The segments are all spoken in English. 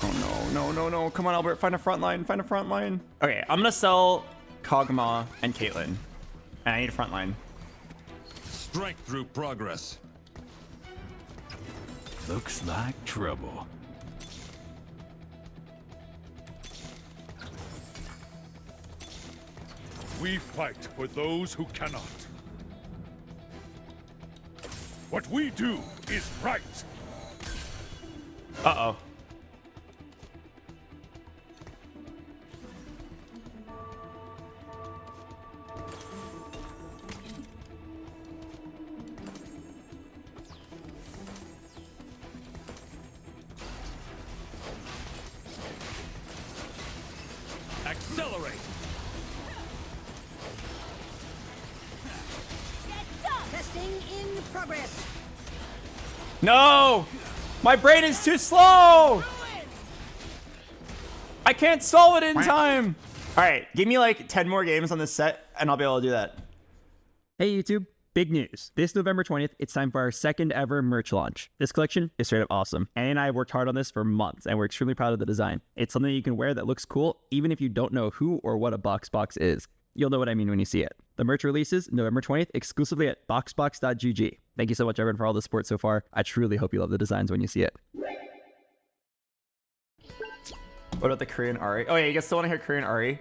Oh no. Come on, Albert, find a front line, Okay, I'm gonna sell Kogmaw and Caitlyn. And I need a front line. Strength through progress. Looks like trouble. We fight for those who cannot. What we do is right. Uh-oh. Accelerate. Testing in progress. No! My brain is too slow! I can't solve it in time! Alright, give me like 10 more games on this set, and I'll be able to do that. Hey YouTube, big news. This November 20th, it's time for our second ever merch launch. This collection is straight up awesome. Annie and I have worked hard on this for months, and we're extremely proud of the design. It's something you can wear that looks cool, even if you don't know who or what a BoxBox is. You'll know what I mean when you see it. The merch releases November 20th exclusively at BoxBox.gg. Thank you so much, everyone, for all the support so far. I truly hope you love the designs when you see it. What about the Korean Ari? Oh yeah, you guys still want to hear Korean Ari?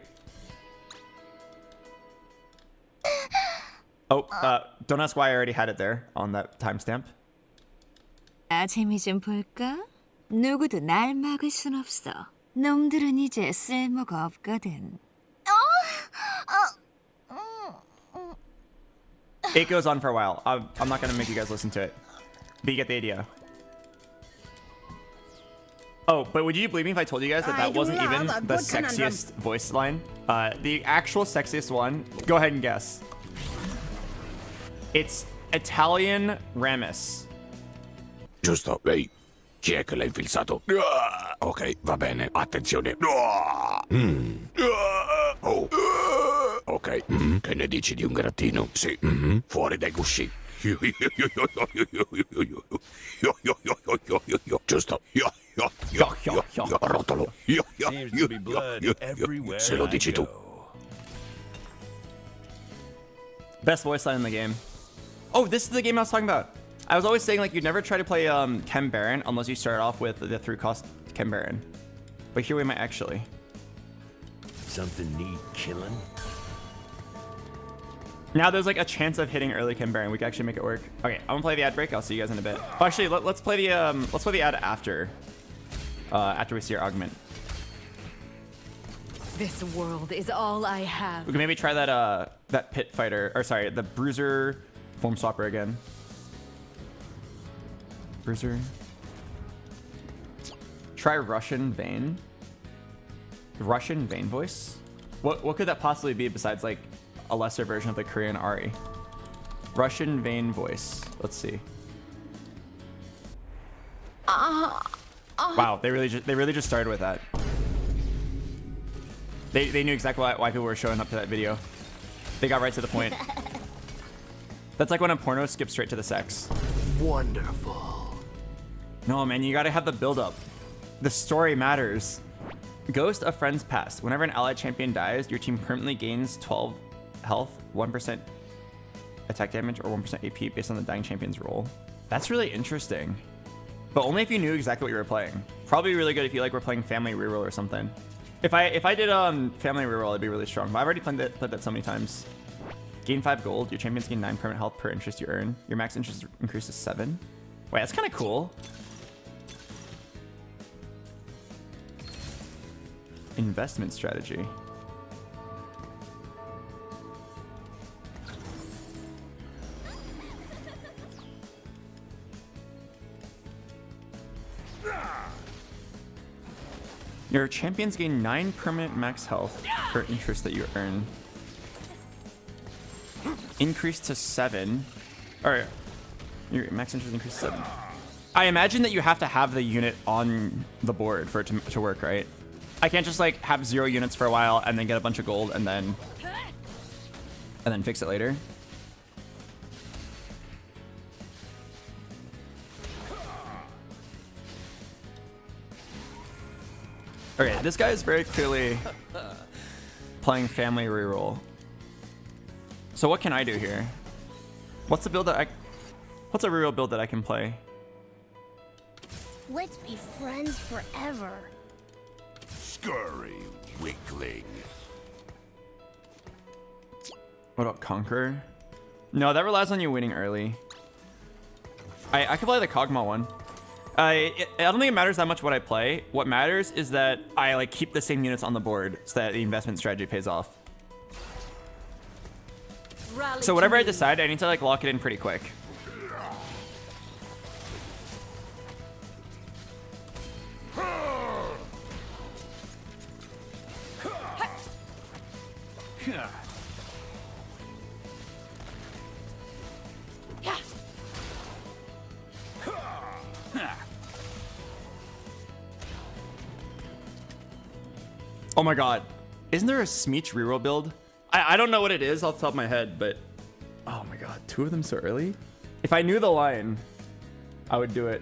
Oh, don't ask why I already had it there on that timestamp. 재미 좀 볼까? 누구도 날 막을 순 없어. 놈들은 이제 쓸모가 없거든. It goes on for a while. I'm not going to make you guys listen to it. But you get the idea. Oh, but would you believe me if I told you guys that that wasn't even the sexiest voice line? The actual sexiest one, go ahead and guess. It's Italian Ramis. Giusto, ehi, chi è che l'ha infilzato? Ok, va bene, attenzione. Oh. Ok, che ne dici di un grattino? Sì, fuori dai gusci. Giusto. Rotolo. Se lo dici tu. Best voice line in the game. Oh, this is the game I was talking about. I was always saying like you'd never try to play Chem Baron unless you start off with the 3-cost Chem Baron. But here we might actually. Something need killing? Now there's like a chance of hitting early Chem Baron. We can actually make it work. Okay, I'm gonna play the ad break. I'll see you guys in a bit. Oh, actually, let's play the ad after we see our augment. This world is all I have. We can maybe try that that pit fighter, or sorry, the bruiser form swapper again. Bruiser. Try Russian Vayne. Russian Vayne voice. What could that possibly be besides like a lesser version of the Korean Ari? Russian Vayne voice. Let's see. Wow, they really just started with that. They knew exactly why people were showing up to that video. They got right to the point. That's like when a porno skips straight to the sex. Wonderful. No, man, you gotta have the build-up. The story matters. Ghost of Friends Past. Whenever an allied champion dies, your team permanently gains 12 health, 1% attack damage, or 1% AP based on the dying champion's roll. That's really interesting. But only if you knew exactly what you were playing. Probably really good if you like were playing Family Reroll or something. If I did Family Reroll, it'd be really strong. But I've already played that so many times. Gain 5 gold. Your champions gain 9 permanent health per interest you earn. Your max interest increases 7. Wait, that's kind of cool. Investment strategy. Your champions gain 9 permanent max health per interest that you earn. Increase to 7. Or your max interest increase to 7. I imagine that you have to have the unit on the board for it to work, right? I can't just like have 0 units for a while and then get a bunch of gold and then fix it later. Okay, this guy is very clearly playing family reroll. So what can I do here? What's a build that what's a reroll build that I can play? Let's be friends forever. Scurry, weakling. What about Conqueror? No, that relies on you winning early. I could play the Kogmaw one. I don't think it matters that much what I play. What matters is that I like keep the same units on the board so that the investment strategy pays off. So whatever I decide, I need to like lock it in pretty quick. Oh my god. Isn't there a Smeech reroll build? I don't know what it is off the top of my head, but... Oh my god, 2 of them so early? If I knew the line, I would do it.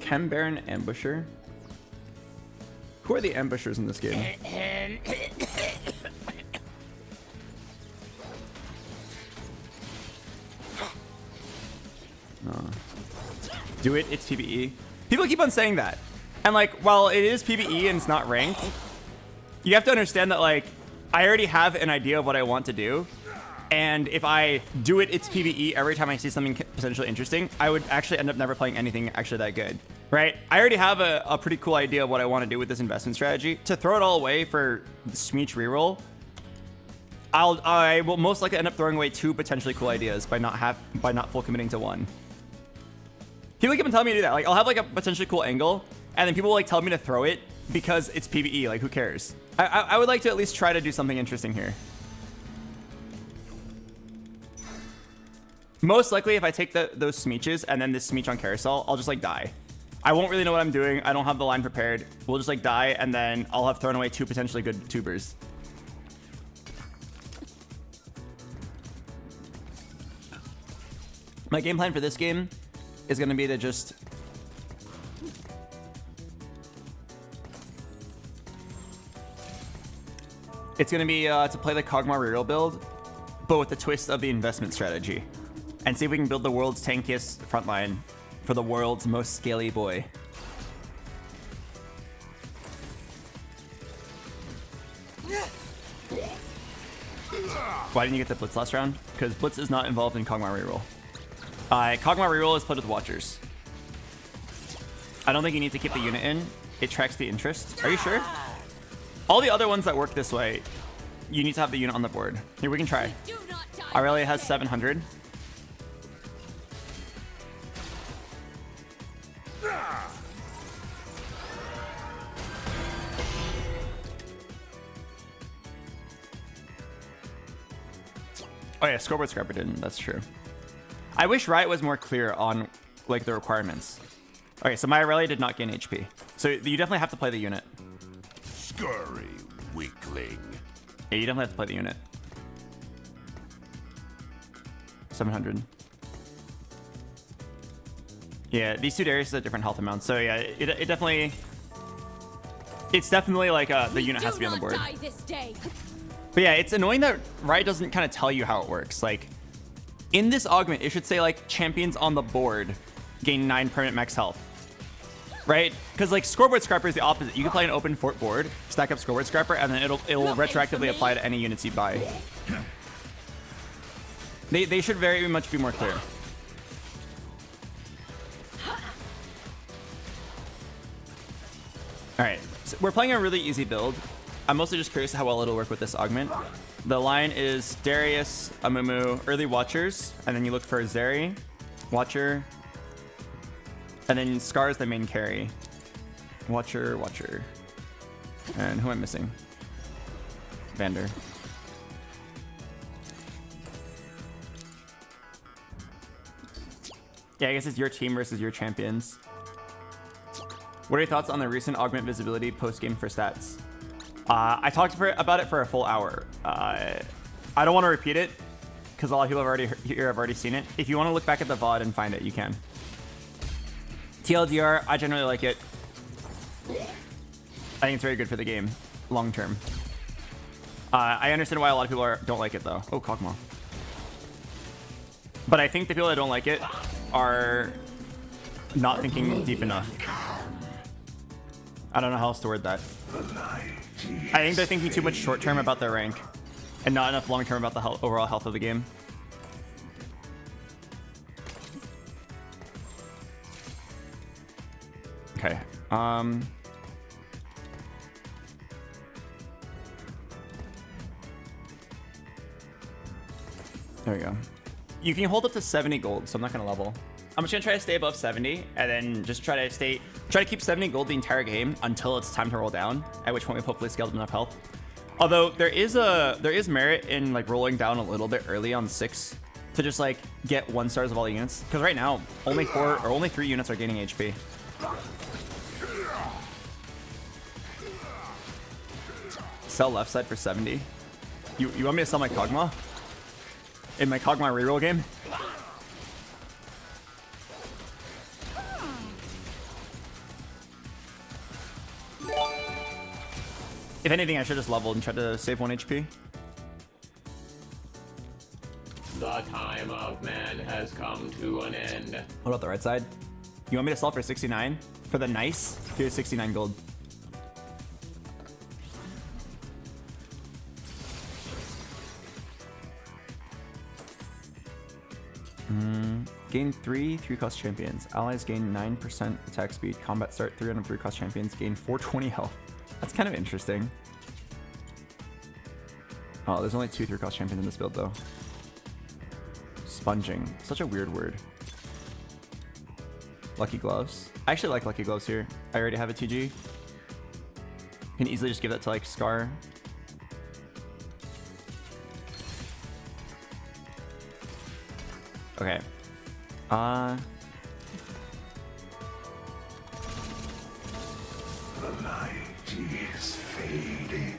Chem Baron Ambusher? Who are the ambushers in this game? Do it, it's PBE. People keep on saying that. And like, while it is PBE and it's not ranked, you have to understand that like, I already have an idea of what I want to do. And if I do it, it's PBE every time I see something potentially interesting, I would actually end up never playing anything actually that good, right? I already have a pretty cool idea of what I want to do with this investment strategy. To throw it all away for the Smeech reroll, I will most likely end up throwing away 2 potentially cool ideas by not full committing to 1. People keep on telling me to do that. Like, I'll have like a potentially cool angle, and then people will like tell me to throw it because it's PBE. Like, who cares? I would like to at least try to do something interesting here. Most likely, if I take those Smeeches and then this Smeech on Carousel, I'll just like die. I won't really know what I'm doing. I don't have the line prepared. We'll just like die, and then I'll have thrown away 2 potentially good tubers. My game plan for this game is going to be to just... It's going to be to play the Kogmaw reroll build, but with the twist of the investment strategy. And see if we can build the world's tankiest frontline for the world's most scaly boy. Why didn't you get the Blitz last round? Because Blitz is not involved in Kogmaw reroll. Kogmaw reroll is played with Watchers. I don't think you need to keep the unit in. It tracks the interest. Are you sure? All the other ones that work this way, you need to have the unit on the board. Here, we can try. Aurelia has 700. Oh yeah, Scoreboard Scrapper didn't. That's true. I wish Riot was more clear on like the requirements. Okay, so my Aurelia did not gain HP. So you definitely have to play the unit. Scurry, weakling. Yeah, you definitely have to play the unit. 700. Yeah, these 2 Darius are different health amounts. So yeah, it definitely... It's definitely like the unit has to be on the board. But yeah, it's annoying that Riot doesn't kind of tell you how it works. Like, in this augment, it should say like champions on the board gain 9 permanent max health. Right? Because like Scoreboard Scrapper is the opposite. You can play an open fort board, stack up Scoreboard Scrapper, and then it will retroactively apply to any units you buy. They should very much be more clear. Alright, so we're playing a really easy build. I'm mostly just curious how well it'll work with this augment. The line is Darius, Amumu, early Watchers, and then you look for Zeri, Watcher, and then Scar is the main carry. Watcher, Watcher. And who am I missing? Vander. Yeah, I guess it's your team versus your champions. What are your thoughts on the recent augment visibility post-game for stats? I talked about it for a full hour. I don't want to repeat it. because a lot of people have already seen it. If you want to look back at the VOD and find it, you can. TLDR, I generally like it. I think it's very good for the game, long term. I understand why a lot of people don't like it though. Oh, Kogmaw. But I think the people that don't like it are not thinking deep enough. I don't know how else to word that. I think they're thinking too much short term about their rank and not enough long term about the overall health of the game. Okay. There we go. You can hold up to 70 gold, so I'm not gonna level. I'm just gonna try to stay above 70 and then just try to keep 70 gold the entire game until it's time to roll down, at which point we've hopefully scaled enough health. Although there is merit in like rolling down a little bit early on 6 to just like get 1 stars of all the units. Because right now only 3 units are gaining HP. Sell left side for 70. You want me to sell my Kogmaw? In my Kogmaw reroll game? If anything, I should just leveled and try to save 1 HP. The time of man has come to an end. What about the right side? You want me to sell for 69? For the nice? Here's 69 gold. Gain 3 cost champions. Allies gain 9% attack speed. Combat start 3 on 3 cost champions. Gain 420 health. That's kind of interesting. Oh, there's only 2 3 cost champions in this build though. Sponging. Such a weird word. Lucky gloves. I actually like lucky gloves here. I already have a TG. Can easily just give that to like Scar. Okay. The light is fading.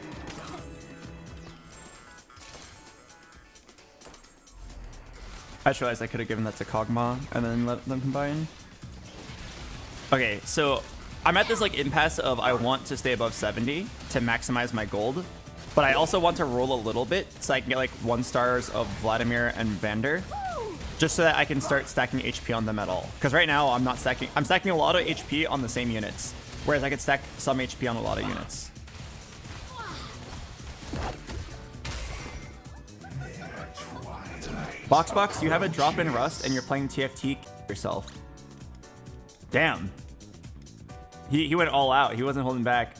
I just realized I could have given that to Kogmaw and then let them combine. Okay, so I'm at this like impasse of I want to stay above 70 to maximize my gold, but I also want to roll a little bit so I can get like 1 stars of Vladimir and Vander, just so that I can start stacking HP on them at all. Because right now I'm not stacking. I'm stacking a lot of HP on the same units, whereas I could stack some HP on a lot of units. BoxBox, you have a drop in Rust and you're playing TFT yourself. Damn. He went all out. He wasn't holding back.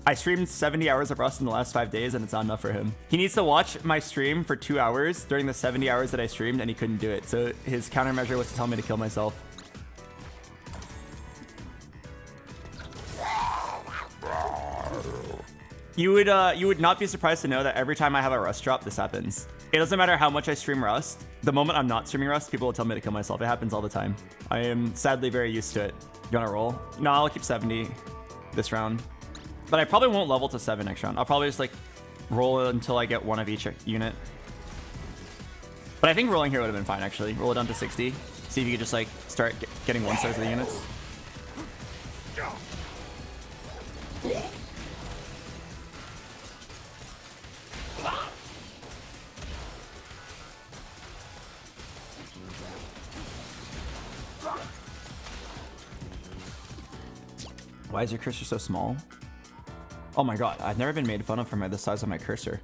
I streamed 70 hours of Rust in the last 5 days and it's not enough for him. He needs to watch my stream for 2 hours during the 70 hours that I streamed and he couldn't do it. So his countermeasure was to tell me to kill myself. You would not be surprised to know that every time I have a Rust drop, this happens. It doesn't matter how much I stream Rust. The moment I'm not streaming Rust, people will tell me to kill myself. It happens all the time. I am sadly very used to it. You wanna roll? No, I'll keep 70 this round. But I probably won't level to 7 next round. I'll probably just like roll until I get 1 of each unit. But I think rolling here would have been fine actually. Roll it down to 60. See if you could just like start getting 1 stars of the units. Why is your cursor so small? Oh my god, I've never been made fun of for the size of my cursor.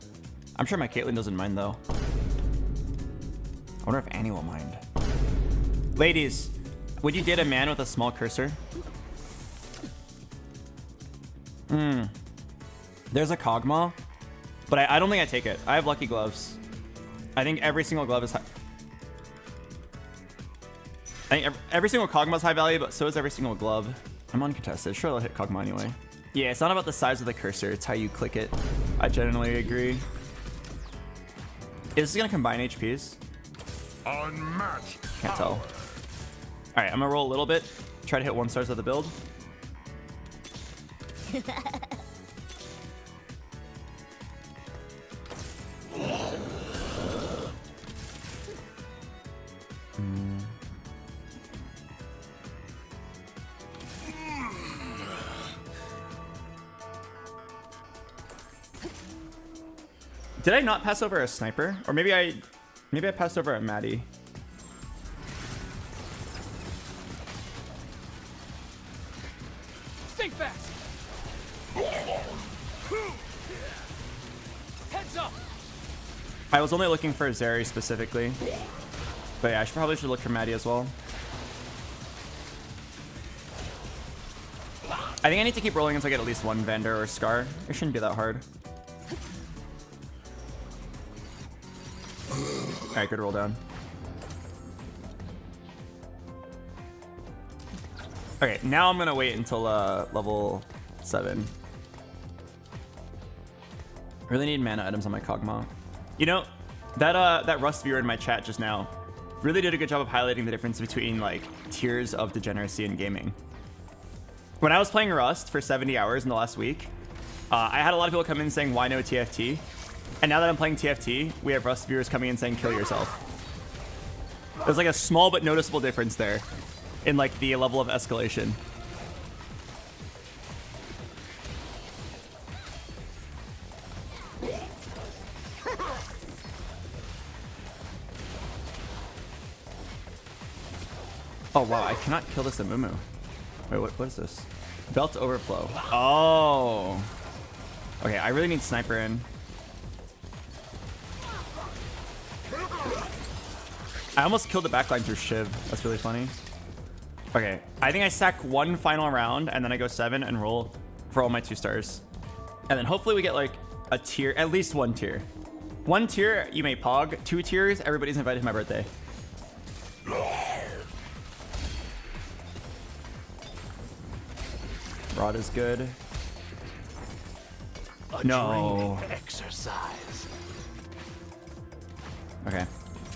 I'm sure my Caitlyn doesn't mind though. I wonder if Annie will mind. Ladies, would you date a man with a small cursor? There's a Kogmaw, but I don't think I take it. I have lucky gloves. I think every single glove is high. I think every single Kogmaw is high value, but so is every single glove. I'm uncontested. Sure, I'll hit Kogmaw anyway. Yeah, it's not about the size of the cursor. It's how you click it. I generally agree. Is this gonna combine HPs? Unmatched. Can't tell. All right, I'm gonna roll a little bit. Try to hit 1 stars of the build. Did I not pass over a sniper? Or maybe I passed over a Maddie. Think fast. Heads up. I was only looking for Zeri specifically. But yeah, I probably should look for Maddie as well. I think I need to keep rolling until I get at least one Vander or Scar. It shouldn't be that hard. Alright, good roll down. Okay, now I'm gonna wait until level 7. I really need mana items on my Kogmaw. You know, that Rust viewer in my chat just now really did a good job of highlighting the difference between like tiers of degeneracy in gaming. When I was playing Rust for 70 hours in the last week, I had a lot of people come in saying, why no TFT? And now that I'm playing TFT, we have Rust viewers coming in saying, kill yourself. There's like a small but noticeable difference there in like the level of escalation. Oh wow, I cannot kill this Amumu. Wait, what is this? Belt overflow. Oh. Okay, I really need sniper in. I almost killed the backline through Shiv. That's really funny. Okay, I think I sack one final round and then I go 7 and roll for all my 2 stars. And then hopefully we get like a tier, at least 1 tier. 1 tier, you may pog. 2 tiers, everybody's invited to my birthday. Rod is good. No. Exercise. Okay.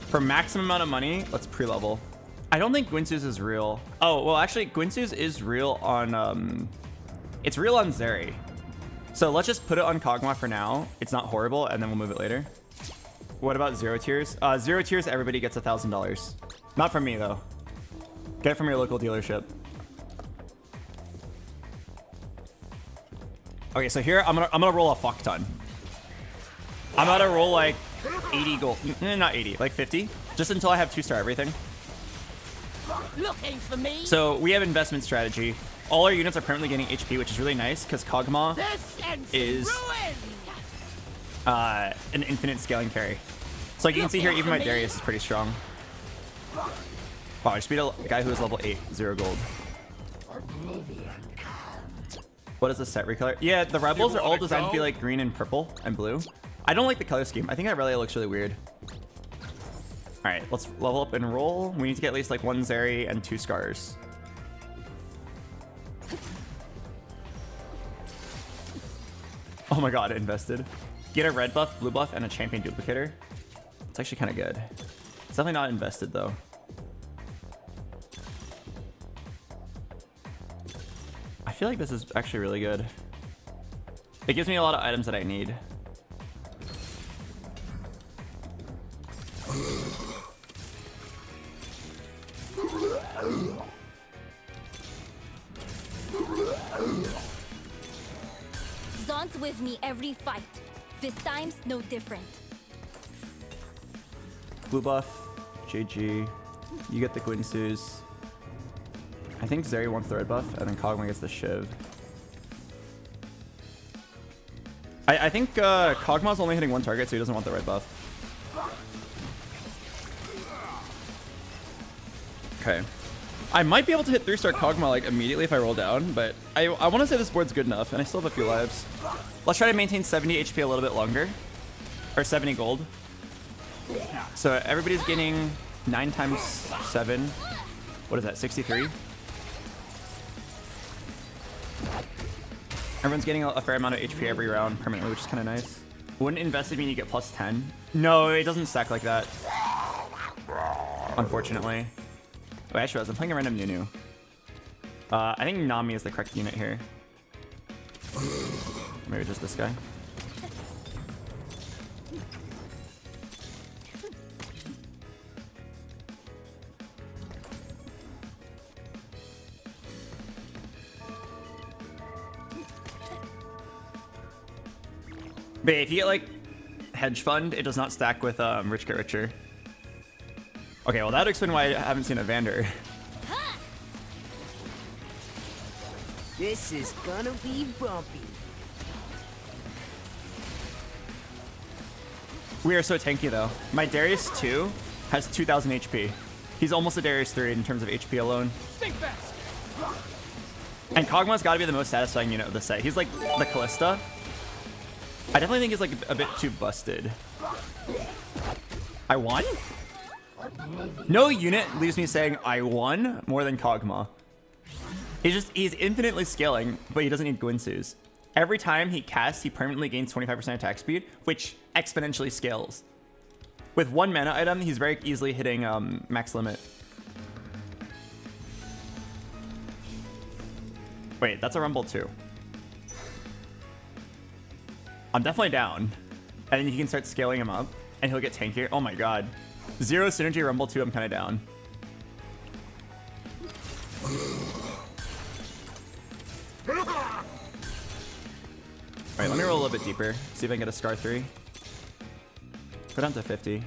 For maximum amount of money, let's pre-level. I don't think Gwinsu's is real. Oh, well, actually, Gwinsu's is real on, it's real on Zeri. So let's just put it on Kogmaw for now. It's not horrible, and then we'll move it later. What about 0 tiers? 0 tiers, everybody gets $1,000. Not from me, though. Get it from your local dealership. Okay, so here, I'm gonna roll a fuck ton. I'm gonna roll like 80 gold. Not 80, like 50. Just until I have 2-star everything. Looking for me? So we have investment strategy. All our units are permanently getting HP, which is really nice because Kogmaw is an infinite scaling carry. So like you can see here, even my Darius is pretty strong. Wow, I just beat a guy who is level 8, 0 gold. What is the set recolor? Yeah, the rebels are all designed to be like green and purple and blue. I don't like the color scheme. I think Irelia looks really weird. All right, let's level up and roll. We need to get at least like 1 Zeri and 2 Scars. Oh my god, invested. Get a red buff, blue buff, and a champion duplicator. It's actually kind of good. It's definitely not invested though. I feel like this is actually really good. It gives me a lot of items that I need. Zon's with me every fight. This time's no different. Blue buff, JG. You get the Gwinsu's. I think Zeri wants the red buff, and then Kogmaw gets the Shiv. I think Kogmaw's only hitting 1 target, so he doesn't want the red buff. Okay. I might be able to hit 3-star Kogmaw like immediately if I roll down, but I want to say this board's good enough, and I still have a few lives. Let's try to maintain 70 HP a little bit longer. Or 70 gold. So everybody's getting 9 times 7. What is that, 63? Everyone's getting a fair amount of HP every round permanently, which is kind of nice. Wouldn't invested mean you get plus 10? No, it doesn't stack like that. Unfortunately. Wait, I was playing a random Nunu. I think Nami is the correct unit here. Maybe just this guy. But if you get like hedge fund. It does not stack with Rich Get Richer. Okay, well that would explain why I haven't seen a Vander. This is gonna be bumpy. We are so tanky though. My Darius 2 has 2,000 HP. He's almost a Darius 3 in terms of HP alone. And Kogmaw's got to be the most satisfying unit of the set. He's like the Callista. I definitely think he's like a bit too busted. I won? No unit leaves me saying I won more than Kogmaw. He's infinitely scaling, but he doesn't need Gwinsus. Every time he casts, he permanently gains 25% attack speed, which exponentially scales. With one mana item, he's very easily hitting max limit. Wait, that's a Rumble too. I'm definitely down. And then you can start scaling him up, and he'll get tankier. Oh my god. 0 synergy Rumble 2, I'm kind of down. Alright, let me roll a little bit deeper. See if I can get a Scar 3. Go down to 50.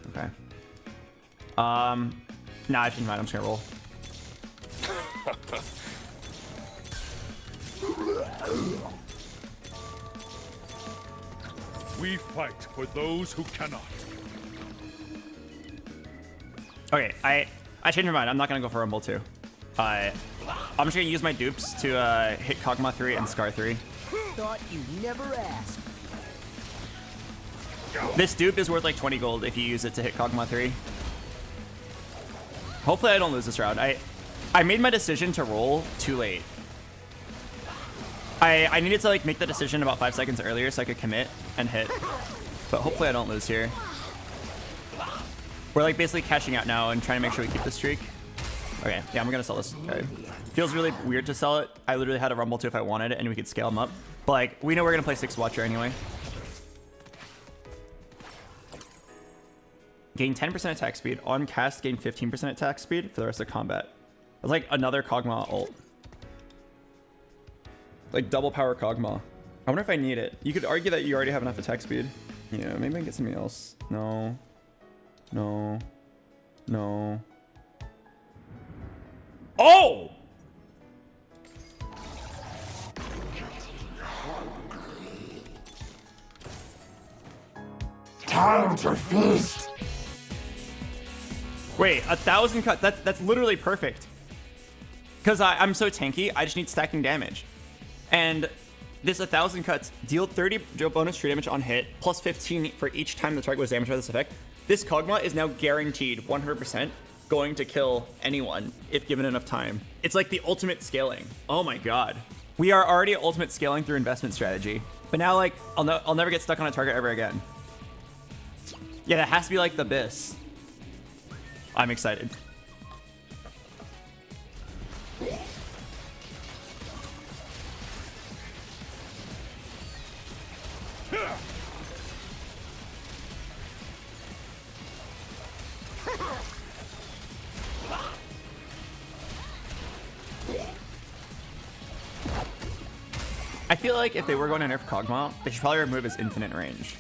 Okay. Nah, I shouldn't mind. I'm just gonna roll. We fight for those who cannot. Okay, I changed my mind. I'm not gonna go for Rumble 2. I'm just gonna use my dupes to hit Kogmaw 3 and Scar 3. Thought you'd never ask. This dupe is worth like 20 gold if you use it to hit Kogmaw 3. Hopefully I don't lose this round. I made my decision to roll too late. I needed to like make the decision about 5 seconds earlier so I could commit and hit. But hopefully I don't lose here. We're like basically cashing out now and trying to make sure we keep the streak. Okay, yeah, I'm gonna sell this. Okay. Feels really weird to sell it. I literally had a Rumble 2 if I wanted it and we could scale them up. But like, we know we're gonna play 6 Watcher anyway. Gain 10% attack speed. On cast, gain 15% attack speed for the rest of combat. That's like another Kogmaw ult. Like double power Kogmaw. I wonder if I need it. You could argue that you already have enough attack speed. Yeah, maybe I can get something else. No. No. No. Oh! Time to feast. Wait, 1,000 cut. That's literally perfect. Because I'm so tanky, I just need stacking damage. And this 1,000 cuts deal 30 bonus tree damage on hit, plus 15 for each time the target was damaged by this effect. This Kogmaw is now guaranteed 100% going to kill anyone if given enough time. It's like the ultimate scaling. Oh my god. We are already ultimate scaling through investment strategy. But now like, I'll never get stuck on a target ever again. Yeah, that has to be like the Abyss. I'm excited. I feel like if they were going to nerf Kogmaw, they should probably remove his infinite range.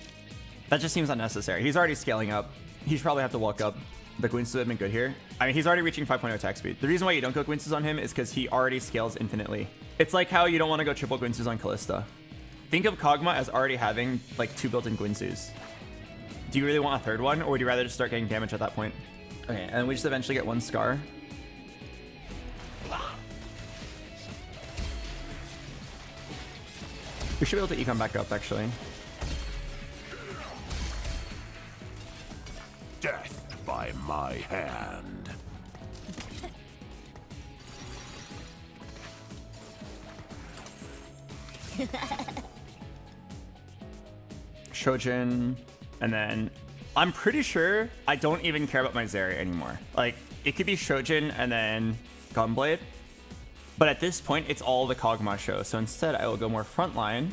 That just seems unnecessary. He's already scaling up. He should probably have to walk up. The Gwinsus have been good here. I mean, he's already reaching 5.0 attack speed. The reason why you don't go Gwinsus on him is because he already scales infinitely. It's like how you don't want to go triple Gwinsus on Callista. Think of Kogmaw as already having like 2 built-in Gwinsus. Do you really want a third one, or would you rather just start getting damage at that point? Okay, and we just eventually get 1 Scar. We should be able to econ back up, actually. Death by my hand. Shojin, and then I'm pretty sure I don't even care about my Zeri anymore. Like, it could be Shojin and then Gunblade, but at this point, it's all the Kogmaw show. So instead, I will go more frontline,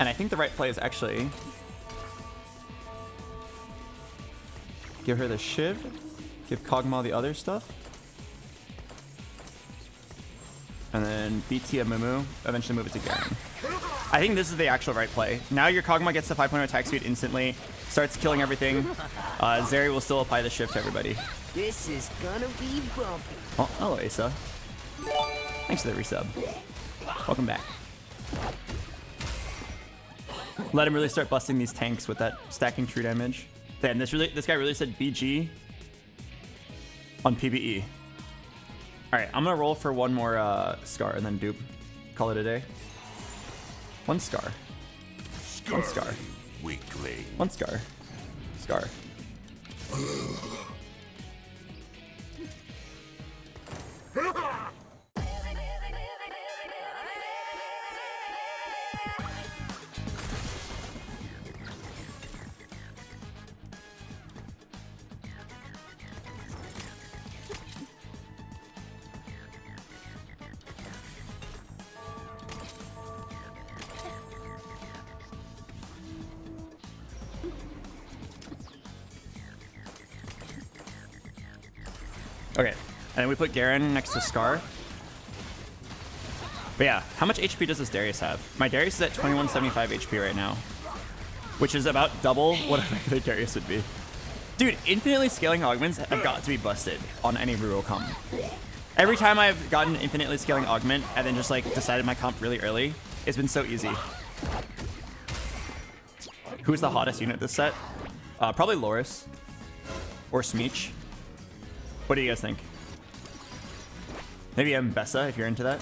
and I think the right play is actually give her the Shiv, give Kogmaw the other stuff. And then BT a Mumu, eventually move it to Garen. I think this is the actual right play. Now your Kog'Maw gets the 5.0 attack speed instantly, starts killing everything. Zeri will still apply the shift to everybody. This is gonna be bumpy. Oh, hello Asa. Thanks for the resub. Welcome back. Let him really start busting these tanks with that stacking true damage. Damn, this guy really said BG on PBE. All right, I'm gonna roll for one more Scar and then dupe. Call it a day. One Scar. One Scar. Weakling. One Scar. Scar. Okay, and then we put Garen next to Scar. But yeah, how much HP does this Darius have? My Darius is at 2175 HP right now, which is about double what a regular Darius would be. Dude, infinitely scaling augments have got to be busted on any reroll comp. Every time I've gotten infinitely scaling augment and then just like decided my comp really early, it's been so easy. Who's the hottest unit this set? Probably Loris or Smeech. What do you guys think? Maybe Mbessa if you're into that.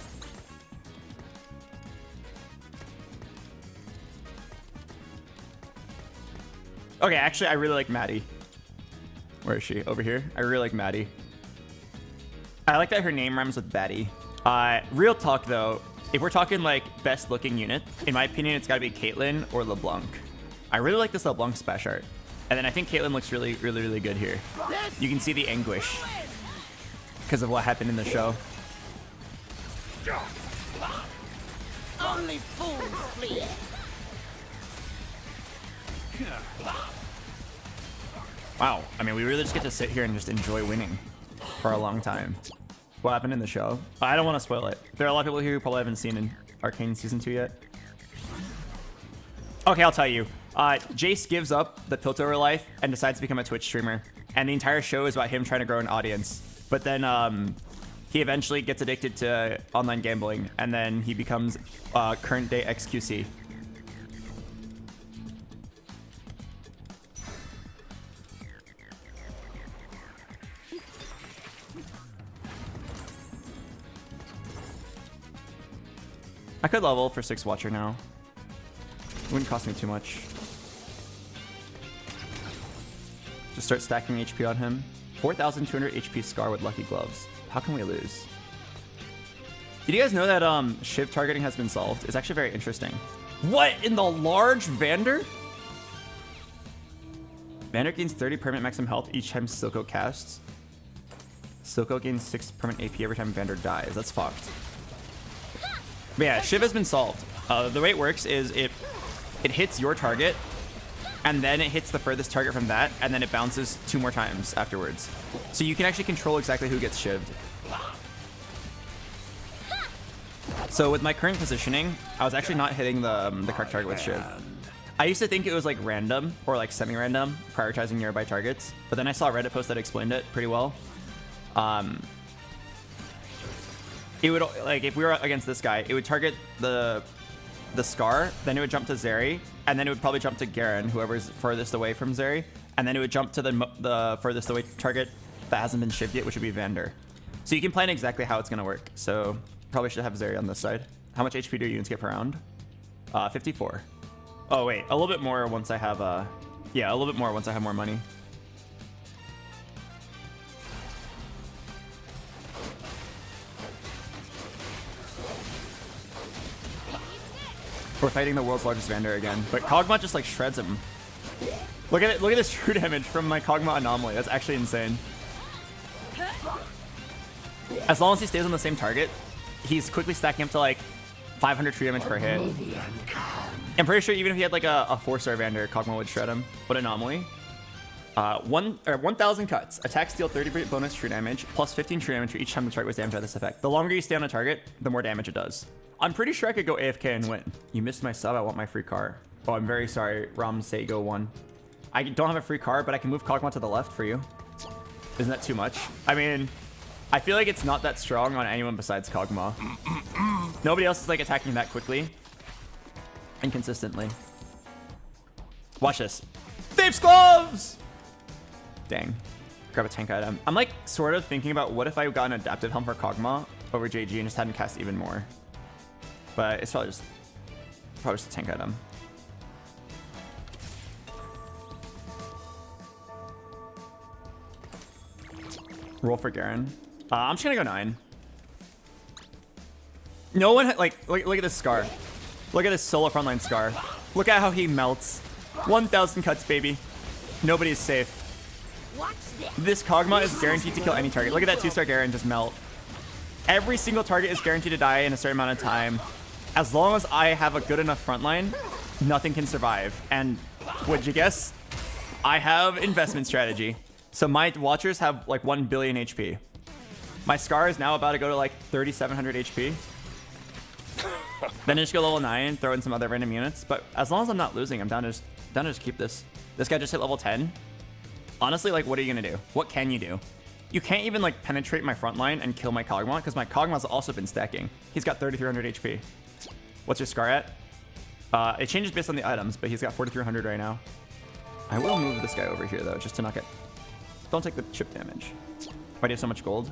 Okay, actually, I really like Maddie. Where is she? Over here. I really like Maddie. I like that her name rhymes with Batty. Real talk though, if we're talking like best looking unit, in my opinion, it's gotta be Caitlyn or LeBlanc. I really like this LeBlanc splash art. And then I think Caitlyn looks really, really, really good here. You can see the anguish because of what happened in the show. Only fools flee. Wow, I mean, we really just get to sit here and just enjoy winning for a long time. What happened in the show? I don't want to spoil it. There are a lot of people here who probably haven't seen in Arcane Season 2 yet. Okay, I'll tell you. Jace gives up the Piltover life and decides to become a Twitch streamer. And the entire show is about him trying to grow an audience. But then he eventually gets addicted to online gambling. And then he becomes current day XQC. I could level for 6 Watcher now. It wouldn't cost me too much. Just start stacking HP on him. 4,200 HP Scar with Lucky Gloves. How can we lose? Did you guys know that Shiv targeting has been solved? It's actually very interesting. What in the large Vander? Vander gains 30 permanent maximum health each time Silco casts. Silco gains 6 permanent AP every time Vander dies. That's fucked. But yeah, Shiv has been solved. The way it works is it hits your target, and then it hits the furthest target from that, and then it bounces 2 more times afterwards. So you can actually control exactly who gets shivved. So with my current positioning, I was actually not hitting the correct target with Shiv. I used to think it was like random or like semi-random, prioritizing nearby targets, but then I saw a Reddit post that explained it pretty well. It would, like, if we were against this guy, it would target the Scar, then it would jump to Zeri, and then it would probably jump to Garen, whoever's furthest away from Zeri, and then it would jump to the furthest away target that hasn't been shivved yet, which would be Vander. So you can plan exactly how it's going to work. So probably should have Zeri on this side. How much HP do units get per round? 54. Oh, wait, a little bit more once I have, yeah, a little bit more once I have more money. We're fighting the world's largest Vander again, but Kogmaw just like shreds him. Look at it! Look at this true damage from my Kogmaw anomaly. That's actually insane. As long as he stays on the same target, he's quickly stacking up to like 500 true damage per hit. I'm pretty sure even if he had like a 4-star Vander, Kogmaw would shred him. What anomaly? 1,000 cuts. Attacks deal 30% bonus true damage, plus 15 true damage for each time the target was damaged by this effect. The longer you stay on a target, the more damage it does. I'm pretty sure I could go AFK and win. You missed my sub, I want my free car. Oh, I'm very sorry, Ram Sego 1. I don't have a free car, but I can move Kogmaw to the left for you. Isn't that too much? I mean, I feel like it's not that strong on anyone besides Kogmaw. Nobody else is like attacking that quickly and consistently. Watch this. Thieves' gloves! Dang. Grab a tank item. I'm like sort of thinking about what if I got an adaptive helm for Kogmaw over JG and just hadn't cast even more. But it's probably just a tank item. Roll for Garen. I'm just gonna go 9. No one like look at this Scar. Look at this solo frontline Scar. Look at how he melts. 1,000 cuts, baby. Nobody's safe. This Kogmaw is guaranteed to kill any target. Look at that 2-star Garen just melt. Every single target is guaranteed to die in a certain amount of time. As long as I have a good enough frontline, nothing can survive. And what'd you guess? I have investment strategy. So my watchers have like 1 billion HP. My Scar is now about to go to like 3,700 HP. Then just go level 9, throw in some other random units. But as long as I'm not losing, I'm down to just keep this. This guy just hit level 10. Honestly, like, what are you gonna do? What can you do? You can't even like penetrate my front line and kill my Kogmaw because my Kogmaw's also been stacking. He's got 3,300 HP. What's your Scar at? It changes based on the items, but he's got 4,300 right now. I will move this guy over here though, just to not get. Don't take the chip damage. Why do you have so much gold?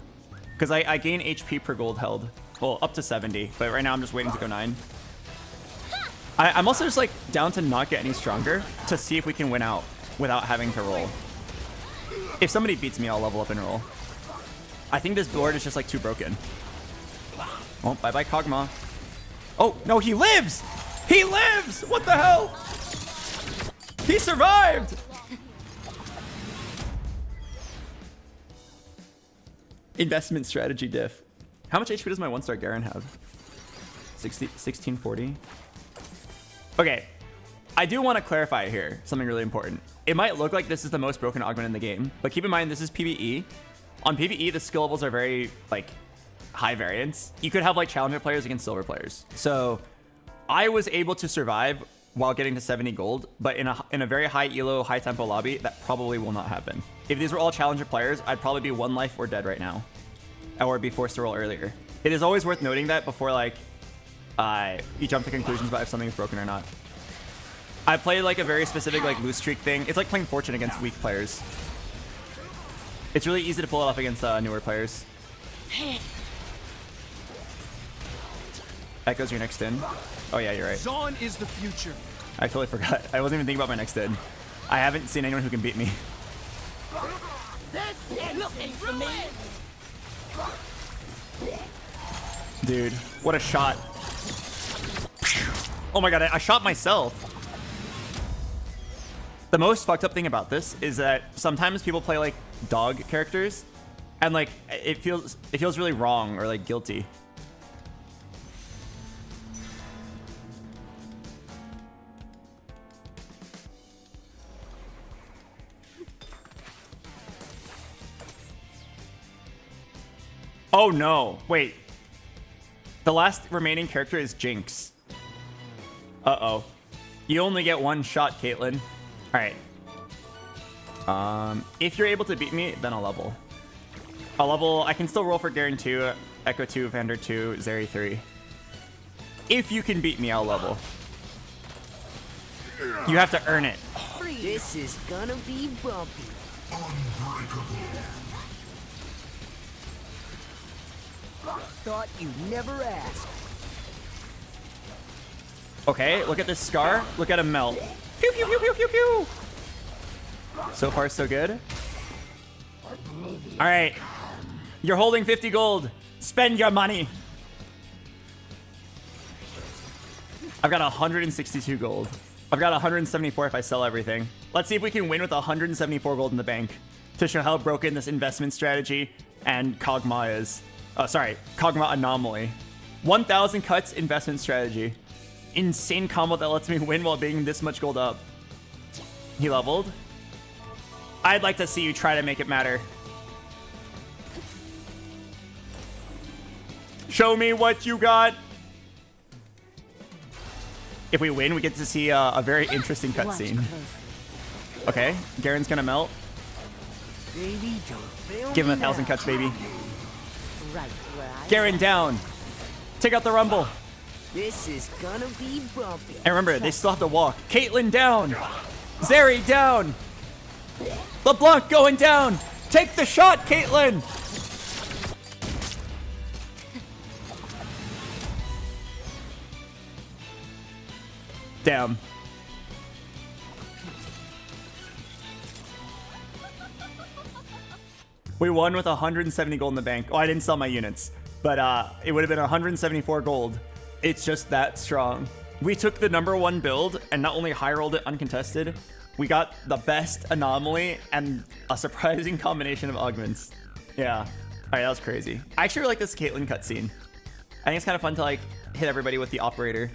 Because I gain HP per gold held. Well, up to 70, but right now I'm just waiting to go 9. I'm also just like down to not get any stronger to see if we can win out without having to roll. If somebody beats me, I'll level up and roll. I think this board is just like too broken. Oh, bye-bye Kogmaw. Oh, no, he lives! He lives! What the hell? He survived! Investment strategy diff. How much HP does my 1-star Garen have? 1640. Okay, I do want to clarify here something really important. It might look like this is the most broken augment in the game, but keep in mind this is PBE. On PBE, the skill levels are very like high variance. You could have like challenger players against silver players. So I was able to survive while getting to 70 gold, but in a very high elo, high tempo lobby, that probably will not happen. If these were all challenger players, I'd probably be 1 life or dead right now, or be forced to roll earlier. It is always worth noting that before like you jump to conclusions about if something's broken or not. I play like a very specific like loose streak thing. It's like playing Fortune against weak players. It's really easy to pull it off against newer players. Echo's your next in. Oh yeah, you're right. Zon is the future. I totally forgot. I wasn't even thinking about my next in. I haven't seen anyone who can beat me. Looking for me. Dude, what a shot. Oh my god, I shot myself. The most fucked up thing about this is that sometimes people play like dog characters and like it feels really wrong or like guilty. Oh no, wait. The last remaining character is Jinx. Uh-oh. You only get 1 shot, Caitlyn. Alright. If you're able to beat me, then I'll level. I can still roll for Garen 2, Echo 2, Vander 2, Zeri 3. If you can beat me, I'll level. You have to earn it. This is gonna be bumpy. Thought you'd never ask. Okay, look at this Scar. Look at him melt. Pew, pew, pew, pew, pew, pew. So far, so good. All right. You're holding 50 gold. Spend your money. I've got 162 gold. I've got 174 if I sell everything. Let's see if we can win with 174 gold in the bank to show how broken this investment strategy and Kogmaw is. Oh, sorry. Kogmaw anomaly. 1,000 cuts investment strategy. Insane combo that lets me win while being this much gold up. He leveled. I'd like to see you try to make it matter. Show me what you got. If we win, we get to see a very interesting cutscene. Okay, Garen's gonna melt. Baby, don't fail Give him me 1,000 now. cuts, baby. Right where I Garen down. Take out the rumble. This is gonna be bumpy. And remember, they still have to walk. Caitlyn down. Zeri down. LeBlanc going down. Take the shot, Caitlyn. Damn. We won with 170 gold in the bank. Oh, I didn't sell my units, but it would have been 174 gold. It's just that strong. We took the #1 build and not only high rolled it uncontested, we got the best anomaly and a surprising combination of augments. Yeah. All right, that was crazy. I actually really like this Caitlyn cutscene. I think it's kind of fun to like hit everybody with the operator.